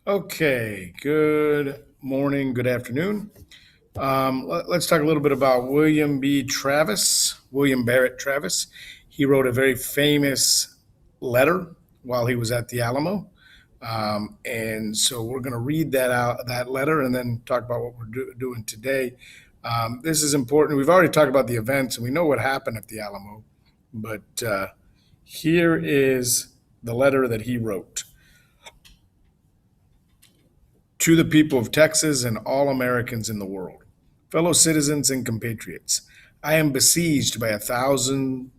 Okay, good morning, good afternoon. Let's talk a little bit about William Barrett Travis. He wrote a very famous letter while he was at the Alamo. And so we're going to read that letter, and then talk about what we're doing today. This is important. We've already talked about the events, and we know what happened at the Alamo, but here is the letter that he wrote. To the people of Texas and all Americans in the world, fellow citizens and compatriots, I am besieged by 1,000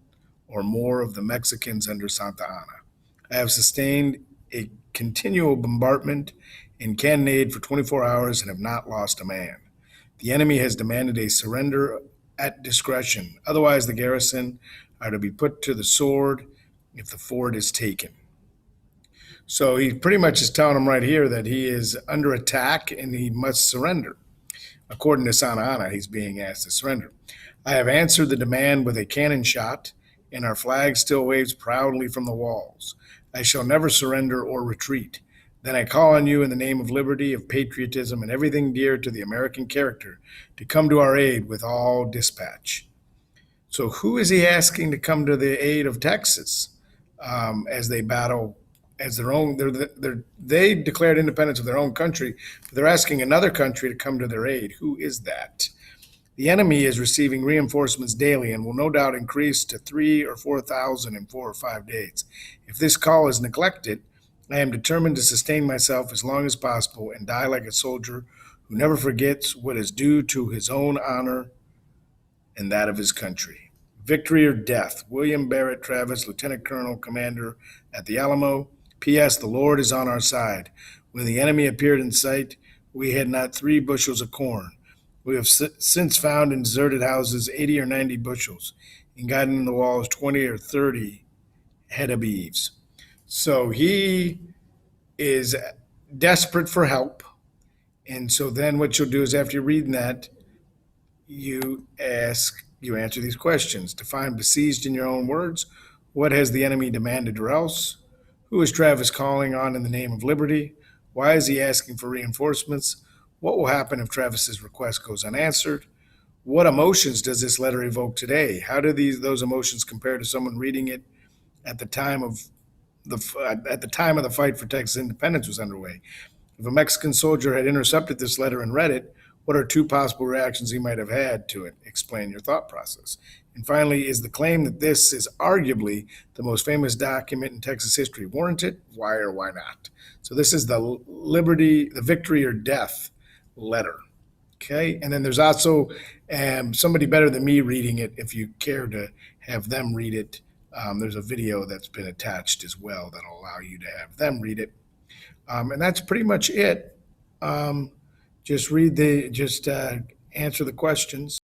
or more of the Mexicans under Santa Anna. I have sustained a continual bombardment and cannonade for 24 hours and have not lost a man. The enemy has demanded a surrender at discretion. Otherwise, the garrison are to be put to the sword if the fort is taken. So he pretty much is telling him right here that he is under attack and he must surrender. According to Santa Anna, he's being asked to surrender. I have answered the demand with a cannon shot, and our flag still waves proudly from the walls. I shall never surrender or retreat. Then I call on you in the name of liberty, of patriotism, and everything dear to the American character to come to our aid with all dispatch. So, who is he asking to come to the aid of Texas as they battle as their own? They declared independence of their own country, but they're asking another country to come to their aid. Who is that? The enemy is receiving reinforcements daily and will no doubt increase to 3,000 or 4,000 in 4 or 5 days. If this call is neglected, I am determined to sustain myself as long as possible and die like a soldier who never forgets what is due to his own honor and that of his country. Victory or death. William Barrett Travis, Lieutenant Colonel, Commander at the Alamo. P.S. The Lord is on our side. When the enemy appeared in sight, we had not 3 bushels of corn. We have since found in deserted houses 80 or 90 bushels, and gotten in the walls 20 or 30 head of beeves. So he is desperate for help. And so then what you'll do is, after you're reading that, you answer these questions. Define besieged in your own words. What has the enemy demanded or else? Who is Travis calling on in the name of liberty? Why is he asking for reinforcements? What will happen if Travis's request goes unanswered? What emotions does this letter evoke today? How do those emotions compare to someone reading it at the time of the fight for Texas independence was underway? If a Mexican soldier had intercepted this letter and read it, what are 2 possible reactions he might have had to it? Explain your thought process. And finally, is the claim that this is arguably the most famous document in Texas history warranted? Why or why not? So this is the victory or death letter. Okay, and then there's also somebody better than me reading it. If you care to have them read it, there's a video that's been attached as well that'll allow you to have them read it. And that's pretty much it. Just answer the questions.